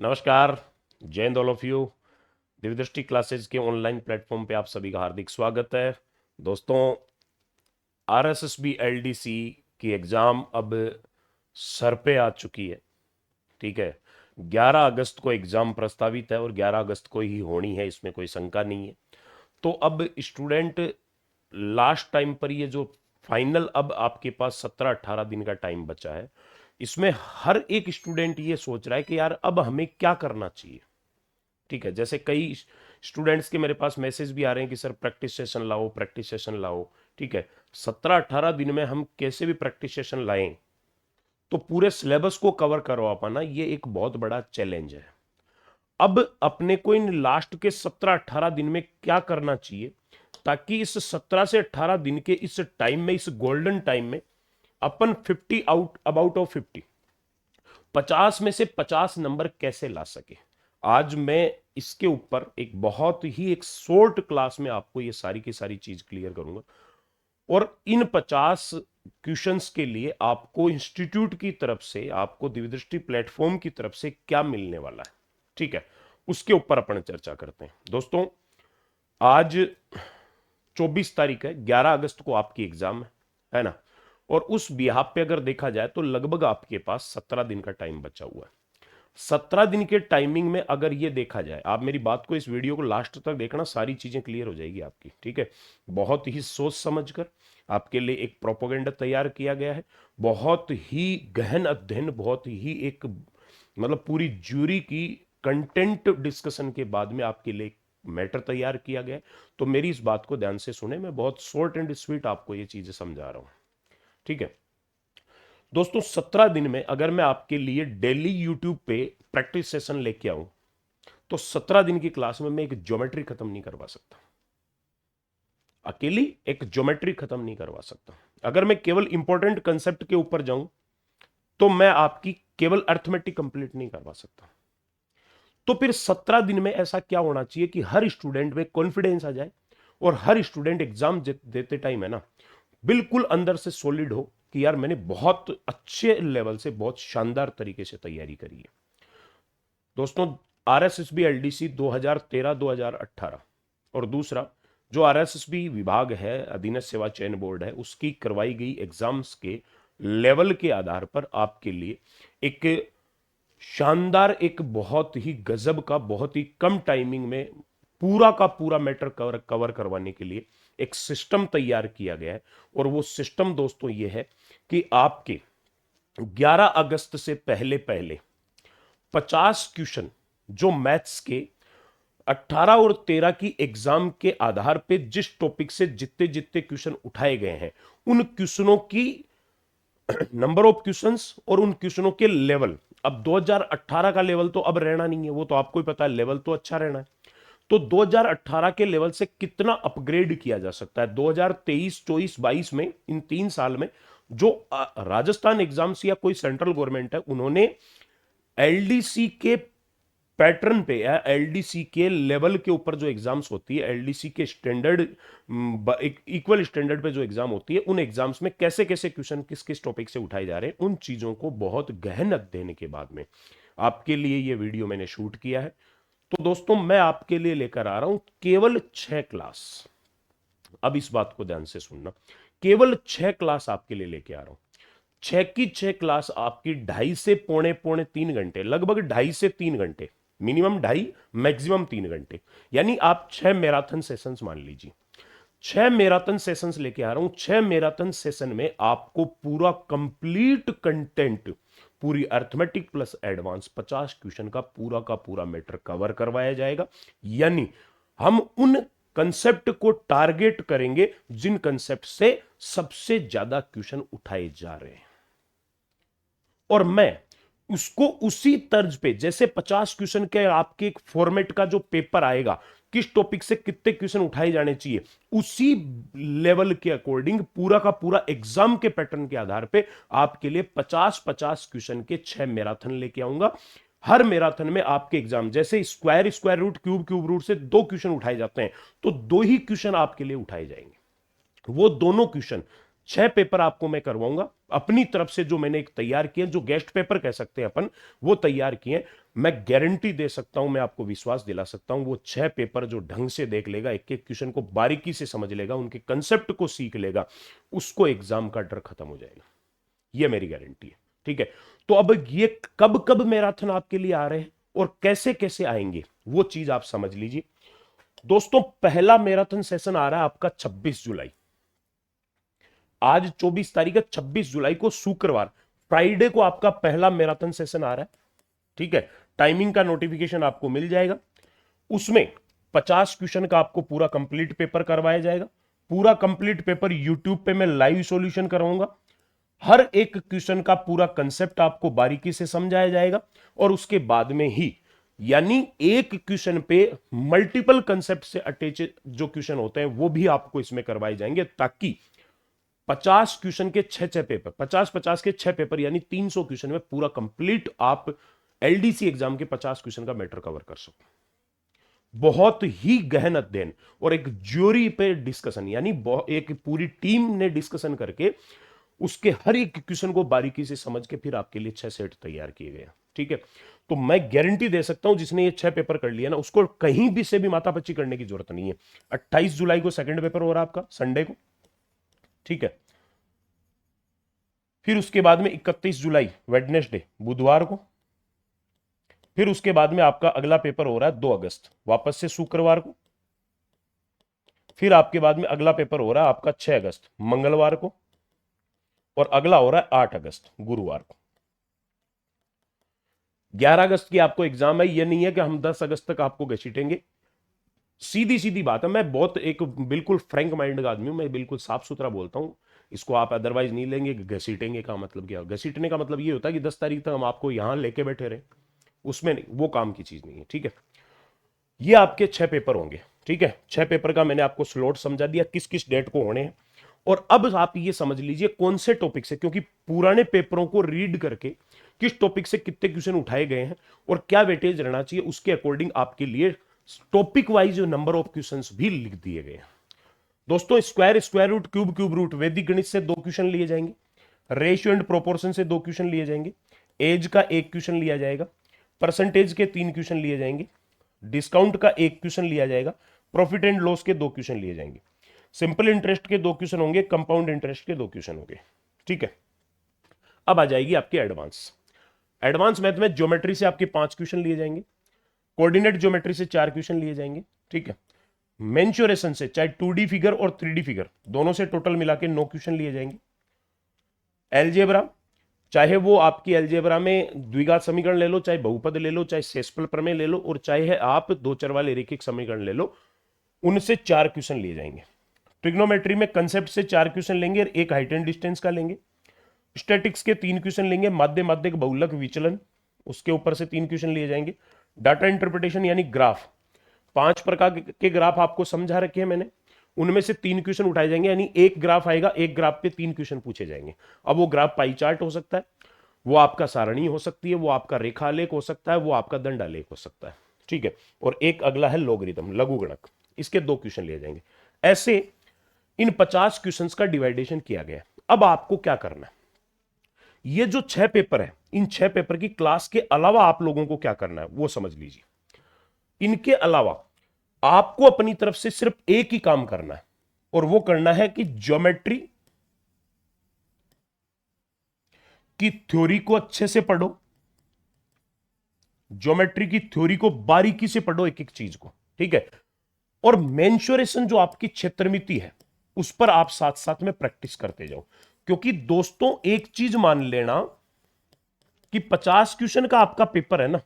नमस्कार। जय हिंद all of you. Divyadrishti classes के ऑनलाइन प्लेटफॉर्म पे आप सभी का हार्दिक स्वागत है। दोस्तों, आरएसएसबी एलडीसी की एग्ज़ाम अब सर पे आ चुकी है। ठीक है, 11 अगस्त को एग्ज़ाम प्रस्तावित है और 11 अगस्त को ही होनी है, इसमें कोई शंका नहीं है। तो अब स्टूडेंट लास्ट टाइम पर ये जो फाइनल, अब आपके पास 17-18 दिन का टाइम बचा है, इसमें हर एक स्टूडेंट ये सोच रहा है कि यार अब हमें क्या करना चाहिए। ठीक है, जैसे कई स्टूडेंट्स के मेरे पास मैसेज भी आ रहे हैं कि सर प्रैक्टिस सेशन लाओ, प्रैक्टिस सेशन लाओ। ठीक है, 17-18 दिन में हम कैसे भी प्रैक्टिस सेशन लाएं तो पूरे सिलेबस को कवर करवा पाना ये एक बहुत बड़ा चैलेंज है। अब अपने को इन लास्ट के 17-18 दिन में क्या करना चाहिए ताकि इस 17 से 18 दिन के इस टाइम में, इस गोल्डन टाइम में अपन 50 आउट अबाउट ऑफ 50 में से 50 नंबर कैसे ला सके। आज मैं इसके ऊपर एक शॉर्ट क्लास में आपको ये सारी की सारी चीज क्लियर करूंगा और इन 50 क्वेश्चंस के लिए आपको इंस्टीट्यूट की तरफ से, आपको दिव्यदृष्टि प्लेटफॉर्म की तरफ से क्या मिलने वाला है, ठीक है, उसके ऊपर अपन चर्चा करते हैं। दोस्तों, आज 24 तारीख है, 11 अगस्त को आपकी एग्जाम है ना। और उस बिहाफ पे अगर देखा जाए तो लगभग आपके पास 17 दिन का टाइम बचा हुआ है। 17 दिन के टाइमिंग में अगर ये देखा जाए, आप मेरी बात को, इस वीडियो को लास्ट तक देखना, सारी चीजें क्लियर हो जाएगी आपकी। ठीक है, बहुत ही सोच समझकर आपके लिए एक प्रोपोगेंडा तैयार किया गया है। बहुत ही गहन अध्ययन, बहुत ही एक मतलब पूरी ज्यूरी की कंटेंट डिस्कशन के बाद में आपके लिए मैटर तैयार किया गया है। तो मेरी इस बात को ध्यान से सुने, मैं बहुत शॉर्ट एंड स्वीट आपको ये चीजें समझा रहा हूं। ठीक है दोस्तों, 17 दिन में अगर मैं आपके लिए डेली यूट्यूब पे प्रैक्टिस सेशन लेके आऊं तो 17 दिन की क्लास में मैं एक ज्योमेट्री खत्म नहीं करवा सकता। अकेली एक ज्योमेट्री खत्म नहीं करवा सकता। अगर मैं केवल इंपॉर्टेंट कंसेप्ट के ऊपर जाऊं तो मैं आपकी केवल अर्थमेटिक कंप्लीट नहीं करवा सकता। तो फिर 17 दिन में ऐसा क्या होना चाहिए कि हर स्टूडेंट में कॉन्फिडेंस आ जाए और हर स्टूडेंट एग्जाम देते टाइम, है ना, बिल्कुल अंदर से सॉलिड हो कि यार मैंने बहुत अच्छे लेवल से, बहुत शानदार तरीके से तैयारी करी है। दोस्तों, आरएसएसबी एलडीसी 2013-2018 और दूसरा जो आरएसएसबी विभाग है, अधीनस्थ सेवा चयन बोर्ड है, उसकी करवाई गई एग्जाम्स के लेवल के आधार पर आपके लिए एक शानदार, एक बहुत ही गजब का, बहुत ही कम टाइमिंग में पूरा का पूरा मैटर कवर करवाने के लिए एक सिस्टम तैयार किया गया है। और वो सिस्टम दोस्तों ये है कि आपके 11 अगस्त से पहले पहले 50 क्वेश्चन जो मैथ्स के 18 और 13 की एग्जाम के आधार पे जिस टॉपिक से जितने जितने क्वेश्चन उठाए गए हैं, उन क्वेश्चनों की नंबर ऑफ क्वेश्चंस और उन क्वेश्चनों के लेवल, अब 2018 का लेवल तो अब रहना नहीं है, वो तो आपको ही पता है, लेवल तो अच्छा रहना है। तो 2018 के लेवल से कितना अपग्रेड किया जा सकता है 2023, 24, 22 में, इन 3 साल में जो राजस्थान एग्जाम्स या कोई सेंट्रल गवर्नमेंट है, उन्होंने एलडीसी के पैटर्न पे या एलडीसी के लेवल के ऊपर जो एग्जाम्स होती है, एलडीसी के स्टैंडर्ड, इक्वल स्टैंडर्ड पे जो एग्जाम होती है, उन एग्जाम्स में कैसे कैसे क्वेश्चन किस किस टॉपिक से उठाए जा रहे हैं, उन चीजों को बहुत गहन अध्ययन के बाद में आपके लिए ये वीडियो मैंने शूट किया है। तो दोस्तों, मैं आपके लिए लेकर आ रहा हूं केवल 6 क्लास। अब इस बात को ध्यान से सुनना, केवल 6 क्लास आपके लिए लेके आ रहा हूं। 6 की 6 क्लास आपकी 2.5 से पौने 3 घंटे, लगभग 2.5 से 3 घंटे, मिनिमम 2.5, मैक्सिमम 3 घंटे, यानी आप 6 मैराथन सेशंस मान लीजिए। 6 मैराथन सेशंस लेके आ रहा हूं। 6 मैराथन सेशन में आपको पूरा कंप्लीट कंटेंट, पूरी अर्थमेटिक प्लस एडवांस 50 क्वेश्चन का पूरा मैटर कवर करवाया जाएगा। यानी हम उन कंसेप्ट को टारगेट करेंगे जिन कंसेप्ट से सबसे ज्यादा क्वेश्चन उठाए जा रहे हैं, और मैं उसको उसी तर्ज पे, जैसे 50 क्वेश्चन के आपके एक फॉर्मेट का जो पेपर आएगा, किस टॉपिक से कितने क्वेश्चन उठाए जाने चाहिए, उसी लेवल के अकॉर्डिंग पूरा का पूरा एग्जाम के पैटर्न के आधार पे आपके लिए 50-50 क्वेश्चन के 6 मैराथन लेके आऊंगा। हर मैराथन में आपके एग्जाम, जैसे square square root cube cube root से 2 क्वेश्चन उठाए जाते हैं, तो 2 ही क्वेश्चन आपके लिए उठाए जाएंगे। वो दोनों क्वेश्चन 6 पेपर आपको मैं करवाऊंगा अपनी तरफ से, जो मैंने एक तैयार किए, जो गेस्ट पेपर कह सकते हैं अपन, वो तैयार किए। मैं गारंटी दे सकता हूं, मैं आपको विश्वास दिला सकता हूं, वो 6 पेपर जो ढंग से देख लेगा, एक एक क्वेश्चन को बारीकी से समझ लेगा, उनके कंसेप्ट को सीख लेगा, उसको एग्जाम का डर खत्म हो जाएगा। ये मेरी गारंटी है। ठीक है, तो अब ये कब कब मैराथन आपके लिए आ रहे हैं और कैसे कैसे आएंगे, वो चीज आप समझ लीजिए। दोस्तों, पहला मैराथन सेशन आ रहा है आपका 26 जुलाई। आज 24 तारीख है, 26 जुलाई को शुक्रवार, फ्राइडे को आपका पहला मैराथन सेशन आ रहा है। ठीक है, टाइमिंग का नोटिफिकेशन आपको मिल जाएगा। उसमें 50 क्वेश्चन का आपको पूरा कंप्लीट पेपर करवाया जाएगा। पूरा कंप्लीट पेपर यूट्यूब पे मैं लाइव सॉल्यूशन कराऊंगा। हर एक क्वेश्चन का पूरा कंसेप्ट आपको बारीकी से समझाया जाएगा, और उसके बाद में ही, यानी एक क्वेश्चन पे मल्टीपल कंसेप्ट से अटैच जो क्वेश्चन होते हैं वो भी आपको इसमें करवाए जाएंगे, ताकि 50 क्वेश्चन के 6 पेपर, 50-50 के 6 पेपर, यानी 300 क्वेश्चन में पूरा कंप्लीट आप एलडीसी एग्जाम के 50 क्वेश्चन का मैटर कवर कर सको। बहुत ही गहन अध्ययन और एक ज्यूरी पे डिस्कशन, यानी एक पूरी टीम ने डिस्कशन करके उसके हर एक क्वेश्चन को बारीकी से समझ के फिर आपके लिए 6 सेट तैयार किए गए। ठीक है, तो मैं गारंटी दे सकता हूं, जिसने ये 6 पेपर कर लिया ना, उसको कहीं भी से भी माथापच्ची करने की जरूरत नहीं है। 28 जुलाई को सेकंड पेपर हो रहा है आपका, संडे को। ठीक है, फिर उसके बाद में 31 जुलाई वेडनेसडे, बुधवार को। फिर उसके बाद में आपका अगला पेपर हो रहा है 2 अगस्त, वापस से शुक्रवार को। फिर आपके बाद में अगला पेपर हो रहा है आपका 6 अगस्त, मंगलवार को। और अगला हो रहा है 8 अगस्त, गुरुवार को। 11 अगस्त की आपको एग्जाम है। यह नहीं है कि हम 10 अगस्त तक आपको घसीटेंगे। सीधी सीधी बात है, मैं बहुत एक बिल्कुल फ्रैंक माइंड का आदमी हूं, मैं बिल्कुल साफ सुथरा बोलता हूं। इसको आप अदरवाइज नहीं लेंगे। घसीटेंगे का मतलब क्या? घसीटने का मतलब ये होता है कि 10 तारीख तक हम आपको यहां लेके बैठे रहे, उसमें नहीं, वो काम की चीज नहीं है। ठीक है, ये आपके 6 पेपर होंगे। ठीक है, 6 पेपर का मैंने आपको स्लॉट समझा दिया, किस किस डेट को होने हैं। और अब आप ये समझ लीजिए कौन से टॉपिक से, क्योंकि पुराने पेपरों को रीड करके किस टॉपिक से कितने क्वेश्चन उठाए गए हैं और क्या वेटेज रहना चाहिए, उसके अकॉर्डिंग आपके लिए टॉपिक वाइज जो नंबर ऑफ क्वेश्चंस भी लिख दिए गए हैं। दोस्तों, square, square root, cube, cube root, वैदिक गणित से 2 क्वेश्चन लिए जाएंगे। रेशियो एंड प्रोपोर्शन से 2 क्वेश्चन लिए जाएंगे। एज का 1 क्वेश्चन लिया जाएगा। परसेंटेज के 3 क्वेश्चन लिए जाएंगे। डिस्काउंट का 1 क्वेश्चन लिया जाएगा। प्रॉफिट एंड लॉस के 2 क्वेश्चन लिए जाएंगे। सिंपल इंटरेस्ट के 2 क्वेश्चन होंगे। कंपाउंड इंटरेस्ट के 2 क्वेश्चन होंगे। ठीक है, अब आ जाएगी आपकी एडवांस। एडवांस मैथ में ज्योमेट्री से आपके 5 क्वेश्चन लिए जाएंगे। कोऑर्डिनेट ज्योमेट्री से 4 क्वेश्चन लिए जाएंगे। ठीक है, मेंसुरेशन से, चाहे 2D फिगर और 3D फिगर दोनों से टोटल मिला के 9 क्वेश्चन लिए जाएंगे। एलजेब्रा, चाहे वो आपकी एलजेब्रा में द्विघात समीकरण ले लो, चाहे बहुपद ले लो, चाहे शेषफल प्रमेय ले लो, और चाहे आप 2 चर वाले रैखिक समीकरण ले लो, उनसे 4 क्वेश्चन लिए जाएंगे। ट्रिग्नोमेट्री में कंसेप्ट से 4 क्वेश्चन लेंगे और 1 हाइट एंड डिस्टेंस का लेंगे। स्टैटिक्स के 3 क्वेश्चन लेंगे। माध्य माध्यक बहुलक विचलन, उसके ऊपर से 3 क्वेश्चन लिए जाएंगे। डाटा इंटरप्रिटेशन यानी ग्राफ, 5 प्रकार के ग्राफ आपको समझा रखे हैं मैंने, उनमें से 3 क्वेश्चन उठाए जाएंगे, यानी एक ग्राफ आएगा, एक ग्राफ पे 3 क्वेश्चन पूछे जाएंगे। अब वो ग्राफ पाई चार्ट हो सकता है, वो आपका सारणी हो सकती है, वो आपका रेखालेख हो सकता है, वो आपका दंडालेख हो सकता है। ठीक है, और एक अगला है लॉगरिथम, लघुगणक, इसके 2 क्वेश्चन लिए जाएंगे। ऐसे इन 50 क्वेश्चंस का डिवाइडेशन किया गया। अब आपको क्या करना है, ये जो 6 पेपर है, इन 6 पेपर की क्लास के अलावा आप लोगों को क्या करना है वो समझ लीजिए। इनके अलावा आपको अपनी तरफ से सिर्फ एक ही काम करना है, और वो करना है कि ज्योमेट्री की थ्योरी को अच्छे से पढ़ो। ज्योमेट्री की थ्योरी को बारीकी से पढ़ो, एक एक चीज को। ठीक है, और मेंसुरेशन जो आपकी क्षेत्रमिति है उस पर आप साथ साथ में प्रैक्टिस करते जाओ। क्योंकि दोस्तों, एक चीज मान लेना कि 50 क्वेश्चन का आपका पेपर है ना,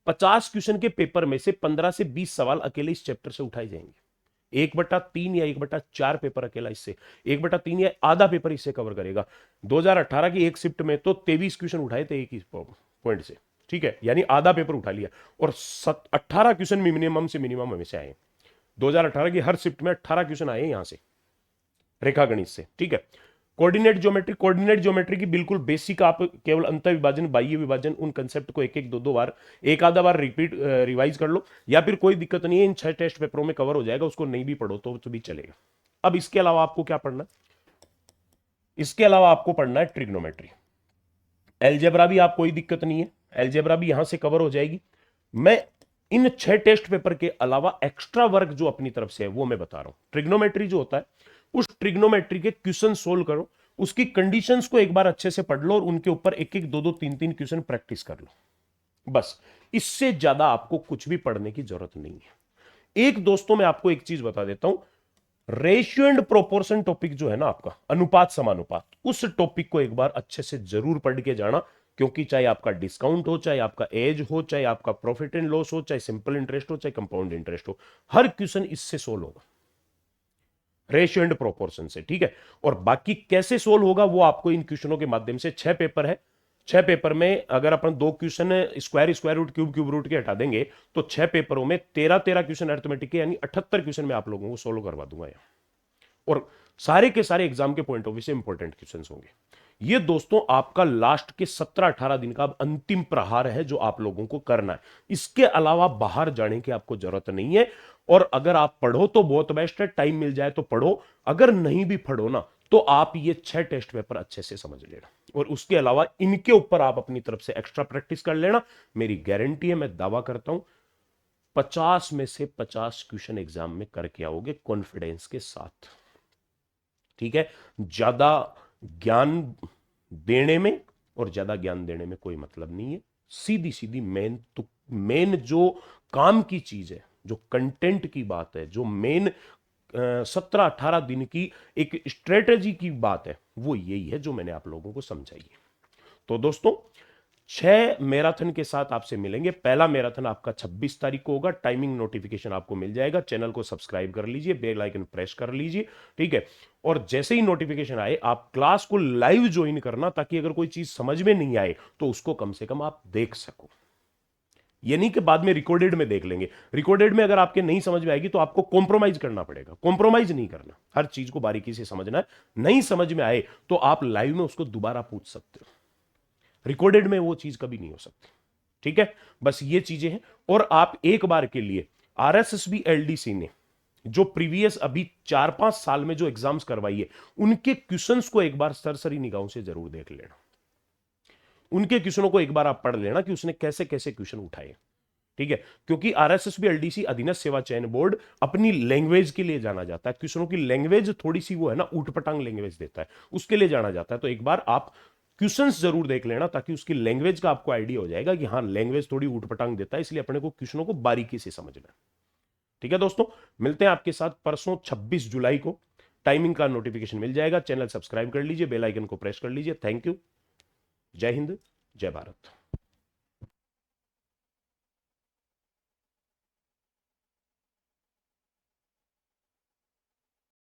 50 क्वेश्चन के पेपर में से 15 से 20 सवाल अकेले इस चैप्टर से उठाए जाएंगे। 1/3 या 1/4 पेपर अकेला इससे, 1/3 या आधा पेपर इससे कवर करेगा। 2018 की एक शिफ्ट में तो 23 क्वेश्चन उठाए थे एक ही पॉइंट से। ठीक है, यानी आधा पेपर उठा लिया, और 18 क्वेश्चन मिनिमम से मिनिमम हमें से आए। 2018 की हर शिफ्ट में 18 क्वेश्चन आए यहां से, रेखा गणित से। ठीक है, कोऑर्डिनेट ज्योमेट्री, कोऑर्डिनेट ज्योमेट्री की बिल्कुल बेसिक आप केवल अंत विभाजन, बाह्य विभाजन, उन कंसेप्ट को एक एक दो बार, एक आधा बार रिपीट रिवाइज कर लो, या फिर कोई दिक्कत नहीं है, इन 6 टेस्ट पेपरों में कवर हो जाएगा, उसको नहीं भी पढ़ो तो भी चलेगा। अब इसके अलावा आपको क्या पढ़ना, इसके अलावा आपको पढ़ना है ट्रिग्नोमेट्री। एलजेब्रा भी आप कोई दिक्कत नहीं है, एलजेब्रा भी यहां से कवर हो जाएगी। मैं इन 6 टेस्ट पेपर के अलावा एक्स्ट्रा वर्क जो अपनी तरफ से है वो मैं बता रहा हूं। ट्रिग्नोमेट्री जो होता है, उस ट्रिग्नोमेट्री के क्वेश्चन सोल्व करो, उसकी कंडीशंस को एक बार अच्छे से पढ़ लो और उनके ऊपर एक एक दो दो तीन तीन क्वेश्चन प्रैक्टिस कर लो, बस। इससे ज्यादा आपको कुछ भी पढ़ने की जरूरत नहीं है। एक दोस्तों मैं आपको एक चीज बता देता हूं, रेशियो एंड प्रोपोर्शन टॉपिक जो है ना आपका, अनुपात समानुपात, उस टॉपिक को एक बार अच्छे से जरूर पढ़ के जाना, क्योंकि चाहे आपका डिस्काउंट हो, चाहे आपका एज हो, चाहे आपका प्रॉफिट एंड लॉस हो, चाहे सिंपल इंटरेस्ट हो, चाहे कंपाउंड इंटरेस्ट हो, हर क्वेश्चन इससे सोल्व होगा, रेशियो एंड प्रोपोर्शन से, ठीक है। और बाकी कैसे सोल्व होगा वो आपको इन क्वेश्चनों के माध्यम से, 6 पेपर है, 6 पेपर में अगर अपन 2 question square root cube root के हटा देंगे तो 6 पेपरों में 13 क्वेश्चन अरिथमेटिक के, यानी 78 क्वेश्चन मैं आप लोगों को सोल्व करवा दूंगा यहाँ, और सारे के सारे एग्जाम के पॉइंट ऑफ व्यू से इंपॉर्टेंट क्वेश्चंस होंगे। ये दोस्तों आपका लास्ट के 17-18 दिन का अंतिम प्रहार है जो आप लोगों को करना है। इसके अलावा बाहर जाने की आपको जरूरत नहीं है। और अगर आप पढ़ो तो बहुत बेस्ट है, टाइम मिल जाए तो पढ़ो, अगर नहीं भी पढ़ो ना तो आप ये 6 टेस्ट पेपर अच्छे से समझ लेना, और उसके अलावा इनके ऊपर आप अपनी तरफ से एक्स्ट्रा प्रैक्टिस कर लेना। मेरी गारंटी है, मैं दावा करता हूं 50 में से 50 क्वेश्चन एग्जाम में करके आओगे कॉन्फिडेंस के साथ, ठीक है। ज्यादा ज्ञान देने में और ज्यादा ज्ञान देने में कोई मतलब नहीं है, सीधी सीधी मेन जो काम की चीज है, जो कंटेंट की बात है, जो मेन 17-18 दिन की एक स्ट्रेटेजी की बात है, वो यही है जो मैंने आप लोगों को समझाई है। तो दोस्तों 6 मैराथन के साथ आपसे मिलेंगे। पहला मैराथन आपका 26 तारीख को होगा, टाइमिंग नोटिफिकेशन आपको मिल जाएगा, चैनल को सब्सक्राइब कर लीजिए, बेल आइकन प्रेस कर लीजिए, ठीक है। और जैसे ही नोटिफिकेशन आए आप क्लास को लाइव ज्वाइन करना, ताकि अगर कोई चीज समझ में नहीं आए तो उसको कम से कम आप देख सको, ये नहीं कि बाद में रिकॉर्डेड में देख लेंगे। रिकॉर्डेड में अगर आपके नहीं समझ में आएगी तो आपको कॉम्प्रोमाइज करना पड़ेगा, कॉम्प्रोमाइज नहीं करना, हर चीज को बारीकी से समझना है। नहीं समझ में आए तो आप लाइव में उसको दोबारा पूछ सकते हो, रिकॉर्डेड में वो चीज कभी नहीं हो सकती, ठीक है। बस ये चीजें हैं। और आप एक बार के लिए आरएसएसबी एलडीसी ने जो प्रीवियस अभी 4-5 साल में जो एग्जाम्स करवाई है, उनके क्वेश्चंस को एक बार सरसरी निगाहों से जरूर देख लेना, उनके क्वेश्चनों को एक बार आप पढ़ लेना कि उसने कैसे कैसे क्वेश्चन उठाए, ठीक है। क्योंकि आरएसएसबी एलडीसी अधीनस्थ सेवा चयन बोर्ड अपनी लैंग्वेज के लिए जाना जाता है, क्वेश्चनों की लैंग्वेज थोड़ी सी वो है ना, ऊटपटांग लैंग्वेज देता है, उसके लिए जाना जाता है। तो एक बार आप क्वेश्चंस जरूर देख लेना, ताकि उसकी लैंग्वेज का आपको आइडिया हो जाएगा कि हाँ लैंग्वेज थोड़ी ऊटपटांग देता है, इसलिए अपने को क्वेश्चनों को बारीकी से समझना है, ठीक है। दोस्तों मिलते हैं आपके साथ परसों 26 जुलाई को, टाइमिंग का नोटिफिकेशन मिल जाएगा, चैनल सब्सक्राइब कर लीजिए, बेल आइकन को प्रेस कर लीजिए। थैंक यू, जय हिंद, जय भारत।